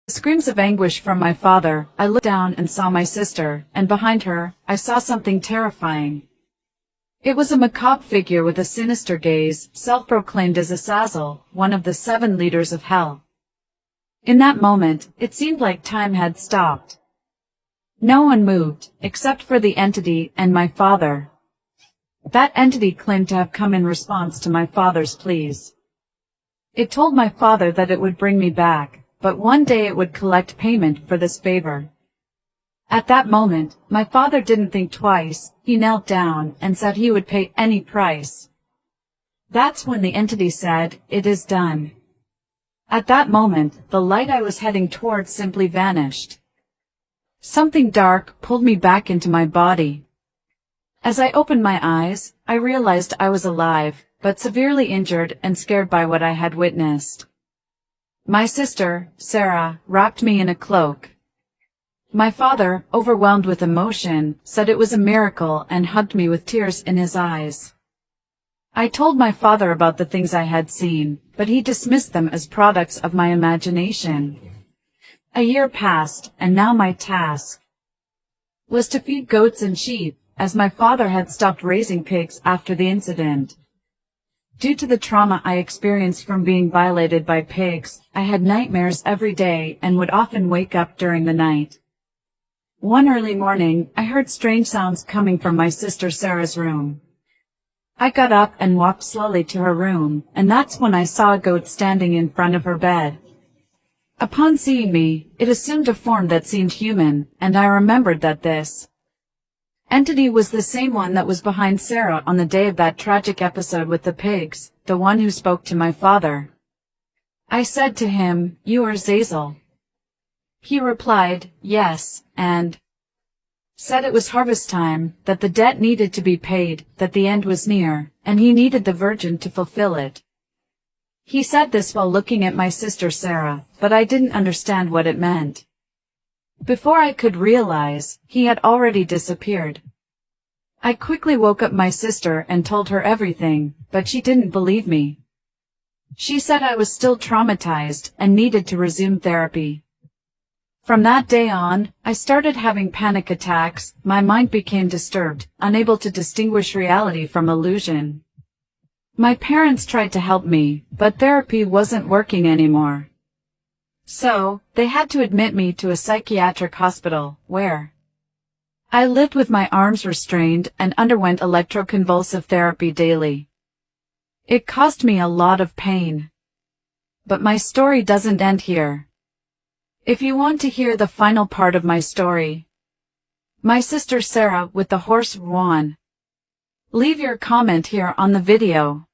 Screams of anguish from my father, I looked down and saw my sister, and behind her, I saw something terrifying. It was a macabre figure with a sinister gaze, self-proclaimed as Azazel, one of the 7 leaders of hell. In that moment, it seemed like time had stopped. No one moved, except for the entity and my father. That entity claimed to have come in response to my father's pleas. It told my father that it would bring me back, but one day it would collect payment for this favor. At that moment, my father didn't think twice. He knelt down and said he would pay any price. That's when the entity said, "It is done." At that moment, the light I was heading towards simply vanished. Something dark pulled me back into my body. As I opened my eyes, I realized I was alive, but severely injured and scared by what I had witnessed. My sister, Sarah, wrapped me in a cloak. My father, overwhelmed with emotion, said it was a miracle and hugged me with tears in his eyes. I told my father about the things I had seen, but he dismissed them as products of my imagination. A year passed, and now my task was to feed goats and sheep, as my father had stopped raising pigs after the incident. Due to the trauma I experienced from being violated by pigs, I had nightmares every day and would often wake up during the night. One early morning, I heard strange sounds coming from my sister Sarah's room. I got up and walked slowly to her room, and that's when I saw a goat standing in front of her bed. Upon seeing me, it assumed a form that seemed human, and I remembered that this entity was the same one that was behind Sarah on the day of that tragic episode with the pigs, the one who spoke to my father. I said to him, "You are Azazel." He replied, "Yes," and said it was harvest time, that the debt needed to be paid, that the end was near, and he needed the virgin to fulfill it. He said this while looking at my sister Sarah, but I didn't understand what it meant. Before I could realize, he had already disappeared. I quickly woke up my sister and told her everything, but she didn't believe me. She said I was still traumatized and needed to resume therapy. From that day on, I started having panic attacks. My mind became disturbed, unable to distinguish reality from illusion. My parents tried to help me, but therapy wasn't working anymore. So, they had to admit me to a psychiatric hospital, where I lived with my arms restrained and underwent electroconvulsive therapy daily. It caused me a lot of pain. But my story doesn't end here. If you want to hear the final part of my story, my sister Sarah with the horse Juan, leave your comment here on the video.